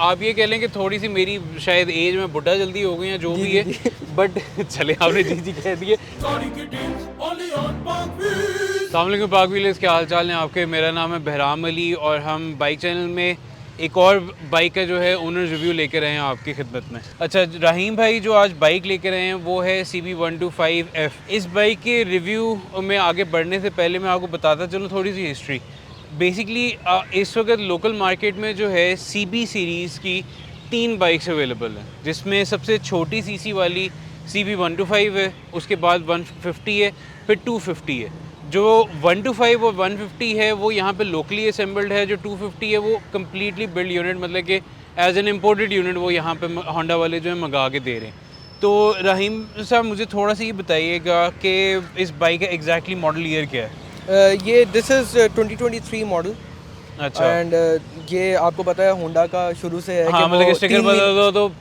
आप ये कह लें कि थोड़ी सी मेरी शायद एज में बुढ़ा जल्दी हो गई है जो भी है, बट चले आपने जी कह दिए। अस्सलाम वालेकुम पाक व्हीलर्स, क्या हाल चाल हैं आपके। मेरा नाम है बहराम अली और हम बाइक चैनल में एक और बाइक का जो है ओनर रिव्यू लेकर आए हैं आपकी खिदमत में। अच्छा, रहीम भाई जो आज बाइक लेकर आए हैं वो है CB125F। इस बाइक के रिव्यू में आगे बढ़ने से पहले मैं आपको बताता चलूँ थोड़ी सी हिस्ट्री। बेसिकली इस वक्त लोकल मार्केट में जो है CB सीरीज़ की 3 बाइक्स अवेलेबल हैं, जिसमें सबसे छोटी सीसी वाली CB125 है, उसके बाद 150 है, फिर 250 है। जो 125 और 150 है वो यहाँ पे लोकली असेंबल्ड है, जो 250 है वो कम्प्लीटली बिल्ड यूनिट, मतलब कि एज एन इम्पोर्टेड यूनिट वो यहाँ पे होंडा वाले जो है मंगा के दे रहे हैं। तो रहीम साहब मुझे थोड़ा सा ये बताइएगा कि इस बाइक का एग्जैक्टली मॉडल ईयर क्या है। ये दिस इज़ 2023 मॉडल। अच्छा, एंड ये आपको पता है होंडा का शुरू से है हाँ, कि मतलब वो कि स्टिकर बदल दो तो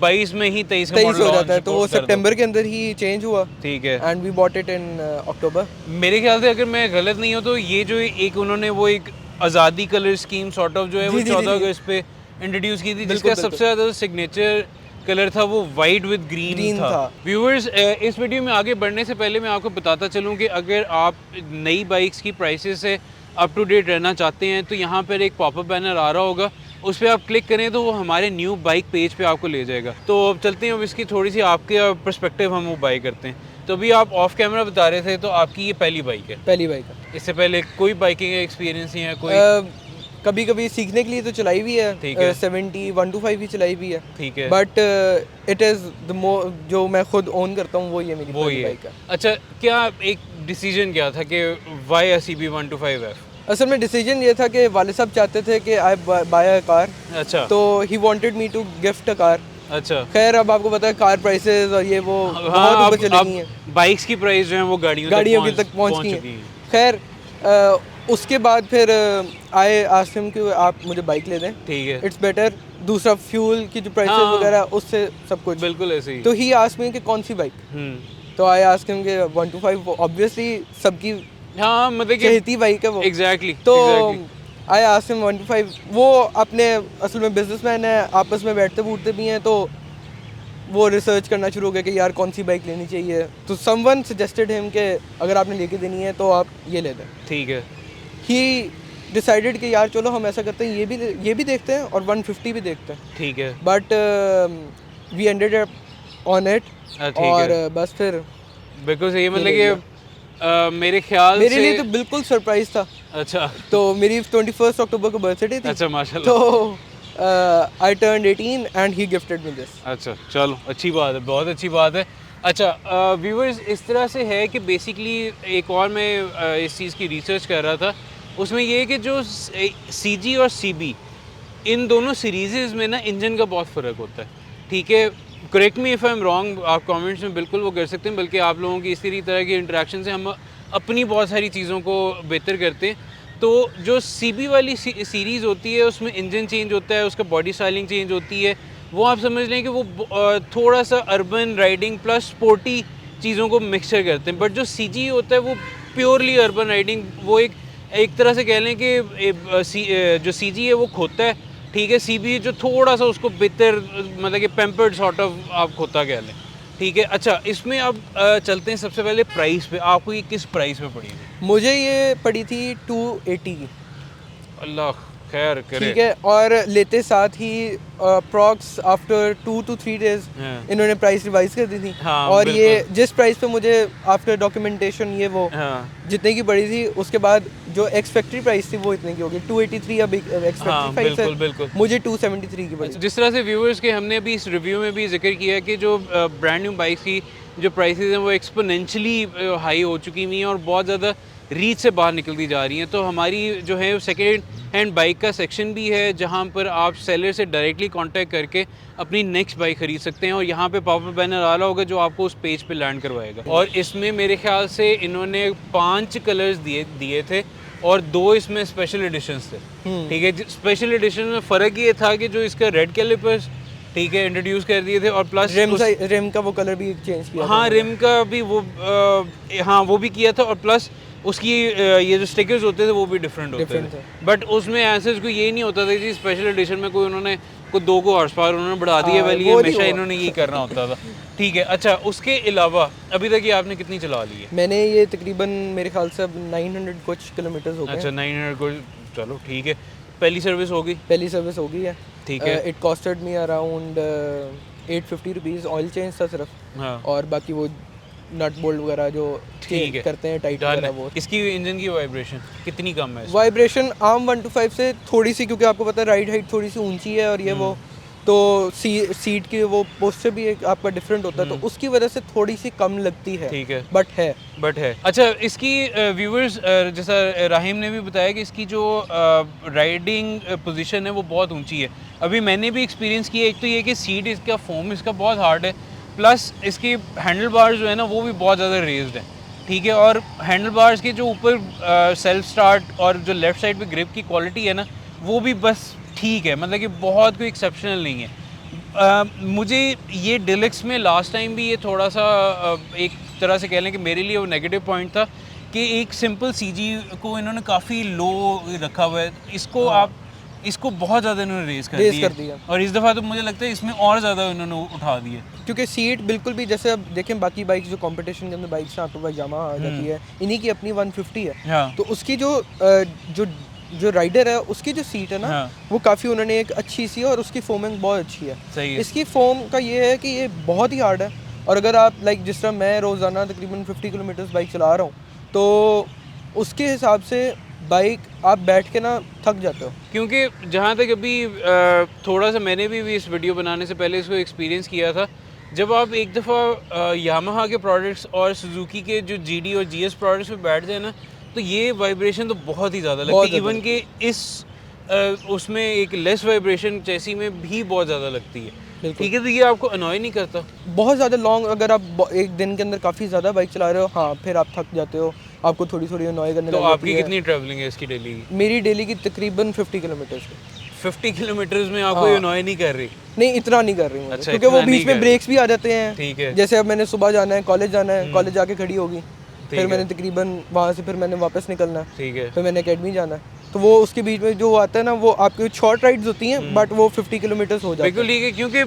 22 में ही 23 का मॉडल हो जाता है, तो वो सितंबर के अंदर ही चेंज हुआ। ठीक है, and we bought it in October. मेरे ख्याल से अगर मैं गलत नहीं हूँ तो ये जो एक उन्होंने वो एक आज़ादी कलर स्कीम सॉर्ट ऑफ जो है वो 14 अगस्त पे इंट्रोड्यूस की थी, जिसका सबसे ज़्यादा सिग्नेचर कलर था वो वाइट विद ग्रीन था। व्यूअर्स, इस वीडियो में आगे बढ़ने से पहले मैं आपको बताता चलूँ कि अगर आप नई बाइक्स की प्राइसेस से अप टू डेट रहना चाहते हैं तो यहाँ पर एक पॉपअप बैनर आ रहा होगा, उस पर आप क्लिक करें तो वो हमारे न्यू बाइक पेज पे आपको ले जाएगा। तो अब चलते हैं, अब इसकी थोड़ी सी आपके पर्सपेक्टिव हम वो बाई करते हैं। तो अभी आप ऑफ कैमरा बता रहे थे, तो आपकी ये पहली बाइक है? पहली बाइक है। इससे पहले कोई बाइकिंग एक्सपीरियंस नहीं है कोई? कभी कभी सीखने के लिए तो चलाई भी है, ठीक है। 125 भी चलाई भी है, ठीक है, बट इट इज़ द जो मैं खुद ओन करता हूँ वो ये मेरी पहली बाइक है। अच्छा, क्या एक डिसीजन क्या था कि वाई CB125F? असल में डिसीजन ये था कि वाले साहब चाहते थे कि आई बाय अ कार। अच्छा, तो he wanted me to gift a car. अच्छा, खैर अब आपको पता है कार प्राइसेस और ये वो हाँ, बहुत ऊपर चली गई हैं। बाइक्स की प्राइस जो है वो गाड़ियों की तक पहुंच गई हैं। खैर उसके बाद फिर आई आस्क्ड हिम कि आप मुझे बाइक ले दें, ठीक है, इट्स बेटर। दूसरा फ्यूल की जो प्राइसेस वगैरह उससे सब कुछ बिल्कुल ऐसे ही। तो ही आस्क्ड मी कि कौन सी बाइक। तो आई आस्क्ड हिम कि 125 ऑब्वियसली सबकी हाँ, मतलब चहेती बाइक है वो। एग्जैक्टली। तो आई आस्क्ड हिम 125। वो अपने असल में बिजनेसमैन है, आपस में बैठते बूटते भी हैं, तो वो रिसर्च करना शुरू हो गया कि यार कौन सी बाइक लेनी चाहिए। तो समवन सजेस्टेड हिम कि अगर आपने लेके देनी है तो आप ये ले दें। ठीक है, ही डिसाइडेड कि यार चलो हम ऐसा करते हैं, ये भी देखते हैं और 150 भी देखते हैं। ठीक है, but we ended up on it. और बस फिर बिल्कुल सही है, मतलब कि मेरे ख्याल मेरे से लिए तो बिल्कुल सरप्राइज था। अच्छा, तो मेरी 21 अक्टूबर को बर्थडे थी। अच्छा, माशाल्लाह। तो I turned 18 and he gifted me this. अच्छा, चलो अच्छी बात है, बहुत अच्छी बात है। अच्छा व्यूअर्स, इस तरह से है कि बेसिकली एक और मैं इस चीज़ की रिसर्च कर रहा था, उसमें ये है कि जो CG और CB इन दोनों सीरीज़ में ना इंजन का बहुत फ़र्क होता है। ठीक है, correct me if I am wrong, आप कमेंट्स में बिल्कुल वो कर सकते हैं, बल्कि आप लोगों की इसी तरह की इंटरेक्शन से हम अपनी बहुत सारी चीज़ों को बेहतर करते हैं। तो जो CB वाली सीरीज़ होती है उसमें इंजन चेंज होता है, उसका बॉडी स्टाइलिंग चेंज होती है, वो आप समझ लें कि वो थोड़ा सा अर्बन राइडिंग प्लस स्पोर्टी चीज़ों को मिक्सचर करते हैं। बट जो CG होता है वो प्योरली अर्बन राइडिंग, वो एक तरह से कह लें कि जो CG है वो खोता है, ठीक है। CB जो थोड़ा सा उसको बेहतर, मतलब कि पेम्पर्ड सॉर्ट ऑफ आप खोता कह लें, ठीक है। अच्छा, इसमें अब चलते हैं सबसे पहले प्राइस पे। आपको ये किस प्राइस पे पड़ी थी? मुझे ये पड़ी थी 280 की। अल्लाह खैर करे। ठीक है, और लेते साथ ही अप्रॉक्स आफ्टर 2 to 3 days इन्होंने प्राइस रिवाइज कर दी थी। हाँ, और ये जिस प्राइस पे मुझे आफ्टर डॉक्यूमेंटेशन ये वो जितने की पड़ी थी, उसके बाद जो एक्स फैक्ट्री प्राइस थी वो इतने की होगी। 283 अब एक्स फैक्ट्री प्राइस है, बिल्कुल मुझे 273 की पड़ी। जिस तरह से व्यूअर्स के हमने अभी इस रिव्यू में भी जिक्र किया कि जो ब्रांड न्यू बाइक्स की जो प्राइसेस हैं वो एक्सपोनेंशियली हाई हो चुकी हुई हैं और बहुत ज़्यादा रीच से बाहर निकलती जा रही हैं। तो हमारी जो है सेकेंड हैंड बाइक का सेक्शन भी है, जहां पर आप सेलर से डायरेक्टली कांटेक्ट करके अपनी नेक्स्ट बाइक खरीद सकते हैं। और यहाँ पे पॉपअप बैनर आ रहा होगा जो आपको उस पेज पे लैंड करवाएगा। और इसमें मेरे ख्याल से इन्होंने 5 कलर्स दिए थे और 2 इसमें स्पेशल एडिशंस थे, ठीक है। स्पेशल एडिशन में फ़र्क ये था कि जो इसका रेड कैलिपर्स, ठीक है, इंट्रोड्यूस कर दिए थे, और प्लस रिम का वो कलर भी चेंज किया। हाँ, रिम का भी वो हाँ वो भी किया था, और प्लस उसकी ये जो स्टिकर्स होते थे वो भी डिफरेंट होते थे। बट उसमें ऐसे कोई ये नहीं होता था कि स्पेशल एडिशन में कोई उन्होंने को 2 को हॉर्स पावर उन्होंने बढ़ा दिया, हाँ, वाली वो नहीं हमेशा हुआ। इन्होंने यही करना होता था। ठीक है, अच्छा उसके अलावा अभी तक ये आपने कितनी चला ली है? मैंने ये तकरीबन मेरे ख्याल से अब 900 कुछ किलोमीटर्स हो गए। अच्छा 900 को, चलो ठीक है। पहली सर्विस होगी? पहली सर्विस हो गई है। ठीक है। It costed me around 850 rupees. Oil change था सिर्फ, हाँ और बाकी वो नट बोल्ट वगैरह जो ठीक है, करते हैं टाइट डन वगैरह है। वो। इसकी इंजन की वाइब्रेशन कितनी कम है इसमें? वाइब्रेशन आम 125 से थोड़ी सी, क्योंकि आपको पता है राइड हाइट थोड़ी सी ऊंची है और ये वो, तो सीट की वो पोस्चर भी एक आपका डिफरेंट होता है, तो उसकी वजह से थोड़ी सी कम लगती है। ठीक है, बट है। अच्छा इसकी व्यूअर्स जैसा राहिम ने भी बताया कि इसकी जो राइडिंग पोजीशन है वो बहुत ऊंची है। अभी मैंने भी एक्सपीरियंस किया, एक तो ये कि सीट इसका फोम इसका बहुत हार्ड है, प्लस इसकी हैंडल बार्स जो है ना वो भी बहुत ज़्यादा रेज्ड हैं। ठीक है, और हैंडल बार्स के जो ऊपर सेल्फ स्टार्ट और जो लेफ़्ट साइड पे ग्रिप की क्वालिटी है ना वो भी बस ठीक है, मतलब कि बहुत कोई एक्सेप्शनल नहीं है। मुझे ये डिलक्स में लास्ट टाइम भी ये थोड़ा सा एक तरह से कह लें कि मेरे लिए वो नेगेटिव पॉइंट था कि एक सिंपल सीजी को इन्होंने काफ़ी लो रखा हुआ है। इसको आप इसको बहुत ज़्यादा इन्होंने रेस कर दिया, और इस दफ़ा तो मुझे लगता है इसमें और ज़्यादा इन्होंने उठा दिया, क्योंकि सीट बिल्कुल भी, जैसे अब देखें बाकी बाइक्स जो कंपटीशन के अंदर बाइक्स हैं, आपके पास यामाहा आ जाती है, इन्हीं की अपनी 150 है। हाँ। तो उसकी जो राइडर है उसकी जो सीट है ना, हाँ। वो काफ़ी उन्होंने एक अच्छी सी है, और उसकी फोमिंग बहुत अच्छी है। सही है। इसकी फोम का ये है कि ये बहुत ही हार्ड है, और अगर आप लाइक जिस तरह मैं रोज़ाना तकरीबन 50 किलोमीटर्स बाइक चला रहा हूँ, तो उसके हिसाब से बाइक आप बैठ के ना थक जाते हो। क्योंकि जहाँ तक अभी थोड़ा सा मैंने भी इस वीडियो बनाने से पहले इसको एक्सपीरियंस किया था, जब आप एक दफ़ा यामाहा के प्रोडक्ट्स और सुजुकी के जो जीडी और जीएस प्रोडक्ट्स पे बैठ जाए ना, तो ये वाइब्रेशन तो बहुत ही ज़्यादा लगती है। इवन कि इस उसमें एक लेस वाइब्रेशन चैसी में भी बहुत ज़्यादा लगती है। ठीक है, तो ये आपको अनॉय नहीं करता? बहुत ज़्यादा लॉन्ग, अगर आप एक दिन के अंदर काफ़ी ज़्यादा बाइक चला रहे हो, हाँ, फिर आप थक जाते हो, आपको थोड़ी थोड़ी अनॉय करने तो लग जाती आपकी है। कितनी ट्रैवलिंग है इसकी डेली की? मेरी डेली की तकरीबन 50 किलोमीटर्स। 50 किलोमीटर्स में आपको अनॉय नहीं कर रही? नहीं, इतना नहीं कर रही मुझे, अच्छा, क्योंकि वो इतना नहीं बीच में कर ब्रेक्स भी आ जाते हैं। ठीक है। जैसे अब मैंने सुबह जाना है, कॉलेज जाना है, कॉलेज जाके खड़ी होगी, फिर मैंने तकरीबन वहाँ से फिर मैंने वापस निकलना है, ठीक है। फिर मैंने एकेडमी जाना है, तो वो उसके बीच में जो आता है ना, वो आपकी शॉर्ट राइड्स होती हैं, बट वो 50 किलोमीटर्स हो जाते हैं। बिल्कुल ठीक है, क्योंकि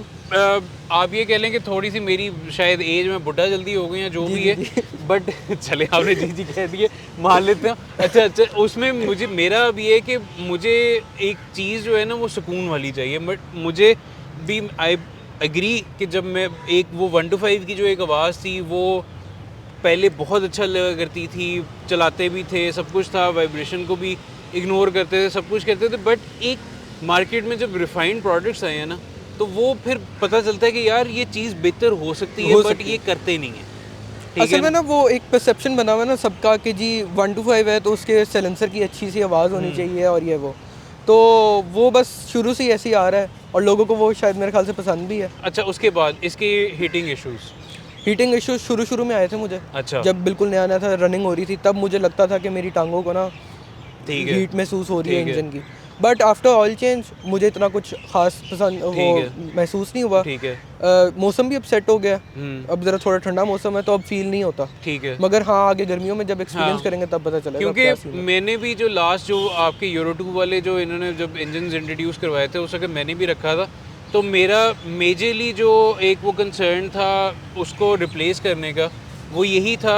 आप ये कह लें कि थोड़ी सी मेरी शायद एज में बुढ़ा जल्दी हो गई है जो भी है, बट चले आपने जी जी कह दिए, मान लेते हैं। अच्छा, उसमें मुझे मेरा अब ये है कि मुझे एक चीज़ जो है ना वो सुकून वाली चाहिए, बट मुझे भी आई एग्री कि जब मैं एक वो 125 की जो एक आवाज़ थी वो पहले बहुत अच्छा लगा करती थी, चलाते भी थे, सब कुछ था, वाइब्रेशन को भी इग्नोर करते थे, सब कुछ करते थे, बट एक मार्केट में जब रिफाइंड प्रोडक्ट्स आए हैं ना, तो वो फिर पता चलता है कि यार ये चीज़ बेहतर हो सकती है, बट ये करते नहीं है। असल में ना वो एक परसेप्शन बना हुआ है ना सबका कि जी 125 है तो उसके साइलेंसर की अच्छी सी आवाज़ होनी चाहिए, और ये तो वो बस शुरू से ही ऐसे ही आ रहा है, और लोगों को वो शायद मेरे ख्याल से पसंद भी है। अच्छा, उसके बाद इसके हीटिंग इश्यूज़ शुरू में आए थे मुझे। अच्छा, जब बिल्कुल नया नया था, रनिंग हो रही थी, तब मुझे लगता था कि मेरी टांगों को ना हीट महसूस हो रही है इंजन की, बट आफ्टर ऑयल चेंज मुझे इतना कुछ खास पसंद वो महसूस नहीं हुआ। ठीक है। मौसम भी अब सेट हो गया, अब ज़रा थोड़ा ठंडा मौसम है तो अब फील नहीं होता। ठीक है, मगर हाँ, आगे गर्मियों में जब एक्सपीरियंस करेंगे तब पता चलेगा। क्योंकि मैंने भी जो लास्ट जो आपके यूरो 2 वाले जो इन्होंने जब इंजन इंट्रोड्यूस करवाए थे उस वक्त मैंने भी रखा था, तो मेरा मेजरली जो एक वो कंसर्न था उसको रिप्लेस करने का वो यही था,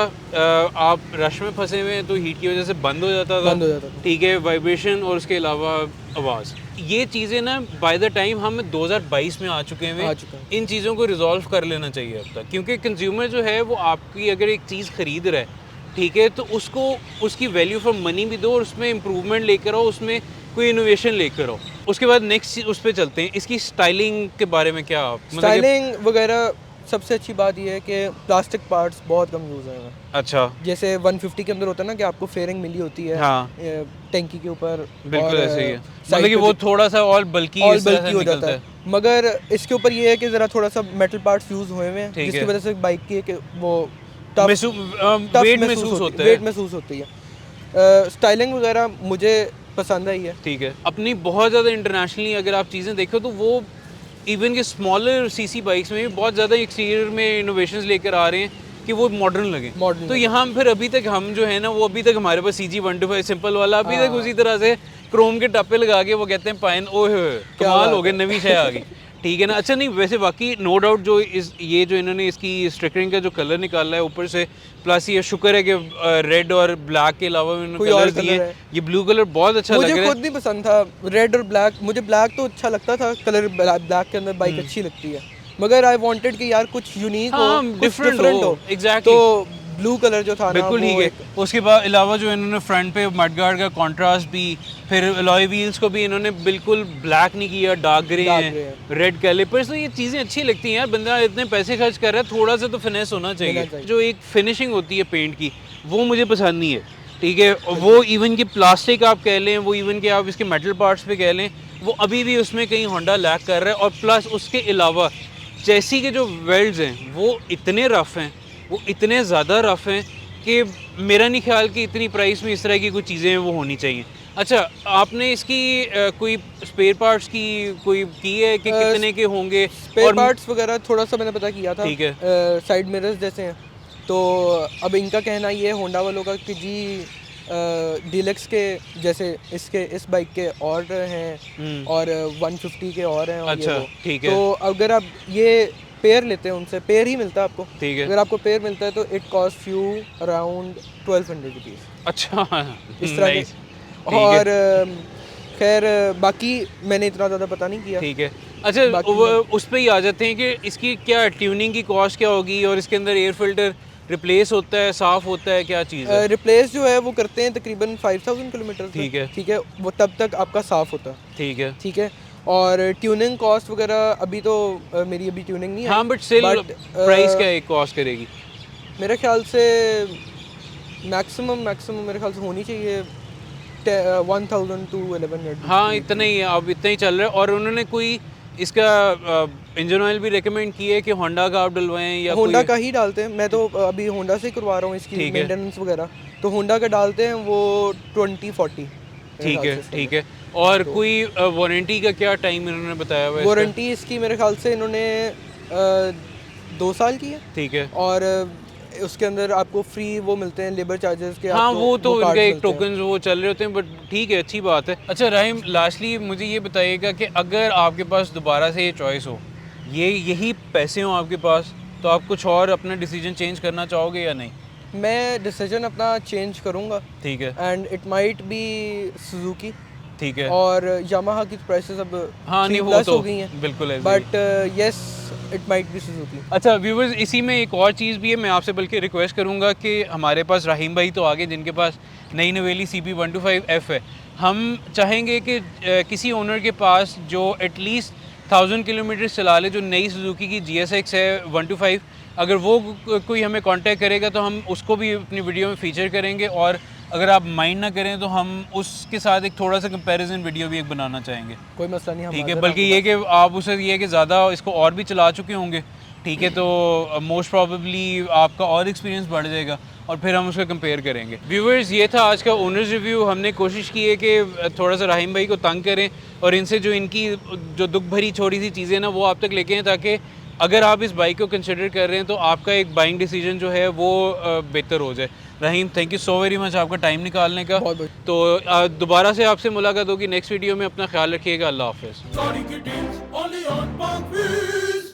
आप रश में फंसे हुए हैं तो हीट की वजह से बंद हो जाता था। ठीक है, वाइब्रेशन और उसके अलावा आवाज़, ये चीज़ें ना बाय द टाइम हम 2022 में आ चुके हैं, इन चीज़ों को रिजॉल्व कर लेना चाहिए अब तक, क्योंकि कंज्यूमर जो है वो आपकी अगर एक चीज़ ख़रीद रहा है, ठीक है, तो उसको उसकी वैल्यू फॉर मनी भी दो और उसमें इम्प्रूवमेंट लेकर आओ, उसमें कोई इनोवेशन लेकर आओ। उसके बाद नेक्स्ट उस पर चलते हैं, इसकी स्टाइलिंग के बारे में क्या आप स्टाइलिंग वगैरह सबसे अच्छी बात यह है कि प्लास्टिक पार्ट्स बहुत कम यूज़ हैं। अच्छा, जैसे 150 के अंदर होता है ना कि आपको फेयरिंग मिली होती है, हाँ, टैंकी के ऊपर, बिल्कुल ऐसे ही है, मतलब कि वो थोड़ा सा और बल्की हो जाता है, मगर इसके ऊपर ये है कि ज़रा थोड़ा सा मेटल पार्ट्स यूज़ हुए हैं, जिसकी वजह से बाइक की कि वो वेट महसूस होती है। स्टाइलिंग वगैरह मुझे पसंद आई है। ठीक है, अपनी बहुत ज़्यादा इंटरनेशनली अगर आप चीज़ें देखो तो वो इवन के स्मॉलर सीसी बाइक्स में भी बहुत ज़्यादा एक्सटीरियर में इनोवेशंस लेकर आ रहे हैं कि वो मॉडर्न लगे। तो यहाँ फिर अभी तक हम जो है ना वो अभी तक हमारे पास CG 125 सिंपल वाला अभी तक उसी तरह से क्रोम के टप्पे लगा के वो कहते हैं पाइन, ओए कमाल हो गए, नवी शय आ गई। ठीक है ना। अच्छा नहीं वैसे बाकी नो डाउट जो ये जो इन्होंने इसकी स्टिकरिंग का जो कलर निकाला है ऊपर से, प्लस ये शुक्र है कि रेड और ब्लैक के अलावा इन्होंने कलर दिए। ये ब्लू कलर बहुत अच्छा लग रहा है। मुझे खुद नहीं पसंद था रेड और ब्लैक, मुझे ब्लैक तो अच्छा लगता था कलर, ब्लैक के अंदर बाइक अच्छी लगती है, मगर आई वांटेड कि यार कुछ यूनिक हो, डिफरेंट हो। एग्जैक्टली। तो ब्लू कलर जो था ना बिल्कुल ठीक है। उसके बाद अलावा जो इन्होंने फ्रंट पे मडगार्ड का कंट्रास्ट भी, फिर अलॉय व्हील्स को भी इन्होंने बिल्कुल ब्लैक नहीं किया, डार्क ग्रे हैं, रेड कैलिपर्स, तो ये चीज़ें अच्छी लगती हैं यार। बंदा इतने पैसे खर्च कर रहा है, थोड़ा सा तो फिनेस होना चाहिए। जो एक फिनिशिंग होती है पेंट की वो मुझे पसंद नहीं है। ठीक है, वो इवन कि प्लास्टिक आप कह लें, वो इवन कि आप इसके मेटल पार्ट्स पे कह लें, वो अभी भी उसमें कहीं होंडा लैक कर रहा है। और प्लस उसके अलावा चेसी के जो वेल्ड्स हैं वो इतने रफ़ हैं, वो इतने ज़्यादा रफ़ हैं कि मेरा नहीं ख्याल कि इतनी प्राइस में इस तरह की कुछ चीज़ें वो होनी चाहिए। अच्छा, आपने इसकी कोई स्पेयर पार्ट्स की कोई की है कि कितने के होंगे? स्पेयर पार्ट्स वगैरह थोड़ा सा मैंने पता किया था। ठीक है। साइड मिरर्स जैसे हैं, तो अब इनका कहना ये है होंडा वालों का कि जी डीलक्स के जैसे इसके इस बाइक के और हैं और 150 के और हैं। और अच्छा, ठीक है। तो अगर आप ये पेयर लेते हैं उनसे, पेयर ही मिलता है आपको। ठीक है। अगर आपको पेयर मिलता है तो it cost you around 1200 rupees. अच्छा, इस तरह के। और खैर बाकी मैंने इतना ज़्यादा पता नहीं किया। ठीक है। अच्छा, उस पर ही आ जाते हैं कि इसकी क्या ट्यूनिंग की कॉस्ट क्या होगी, और इसके अंदर एयर फिल्टर रिप्लेस होता है, साफ होता है, क्या चीज़ है? रिप्लेस जो है वो करते हैं तकरीबन 5000 किलोमीटर। ठीक है। ठीक है, वो तब तक आपका साफ होता है। ठीक है। ठीक है। और ट्यूनिंग कॉस्ट वगैरह अभी तो मेरी अभी ट्यूनिंग नहीं है। हाँ, बट स्टिल प्राइस क्या कॉस्ट करेगी? मेरे ख्याल से मैक्सिमम मेरे ख्याल से होनी चाहिए 1000 to 1100। हाँ, इतना ही है, अब इतना ही चल रहा है। और उन्होंने कोई इसका इंजन ऑयल भी रेकमेंड किया है कि होंडा का आप डलवाएं या होंडा का ही डालते हैं। मैं तो अभी होंडा से ही करवा रहा हूँ इसकी मेंटेनेंस वगैरह, तो होंडा का डालते हैं वो 2040। ठीक है। ठीक है। और कोई वारंटी का क्या टाइम इन्होंने बताया हुआ है? वारंटी इसकी मेरे ख्याल से इन्होंने 2 साल की है। ठीक है। और उसके अंदर आपको फ्री वो मिलते हैं लेबर चार्जेस के। हाँ, वो तो उनका एक टोकन वो चल रहे होते हैं, बट ठीक है, अच्छी बात है। अच्छा रहीम, लास्टली मुझे ये बताइएगा कि अगर आपके पास दोबारा से ये चॉइस हो, यही पैसे हो आपके पास, तो आप कुछ और अपना डिसीजन चेंज करना चाहोगे या नहीं? मैं डिसीजन अपना चेंज करूँगा। ठीक है। And it might be Suzuki. ठीक है। और यामाहा की प्राइसेस अब हाँ नहीं वो तो हो गई हैं, बिल्कुल है, but yes it might be Suzuki. अच्छा व्यूवर्स, इसी में एक और चीज़ भी है, मैं आपसे बल्कि रिक्वेस्ट करूंगा कि हमारे पास रहीम भाई तो आगे जिनके पास नई नवेली CP125F है, हम चाहेंगे कि किसी ओनर के पास जो एटलीस्ट 1000 किलोमीटर चला ले, जो नई सुजुकी की GSX है 125, अगर वो कोई हमें कांटेक्ट करेगा तो हम उसको भी अपनी वीडियो में फीचर करेंगे। और अगर आप माइंड ना करें तो हम उसके साथ एक थोड़ा सा कंपैरिजन वीडियो भी एक बनाना चाहेंगे। कोई मसला नहीं। ठीक है, बल्कि ये कि आप उसे ये कि ज़्यादा इसको और भी चला चुके होंगे, ठीक है, तो मोस्ट प्रॉबेबली आपका और एक्सपीरियंस बढ़ जाएगा और फिर हम उसको कंपेयर करेंगे। व्यूवर्स, ये था आज का ओनर्स रिव्यू। हमने कोशिश की है कि थोड़ा सा रहीम भाई को तंग करें और इनसे जो इनकी जो दुख भरी छोटी सी चीज़ें ना वो आप तक लेके आएँ, ताकि अगर आप इस बाइक को कंसिडर कर रहे हैं तो आपका एक बाइंग डिसीजन जो है वो बेहतर हो जाए। Rahim, thank you so very much आपका टाइम निकालने का। तो दोबारा से आपसे मुलाकात होगी नेक्स्ट वीडियो में। अपना ख्याल रखिएगा। अल्लाह हाफ़िज़।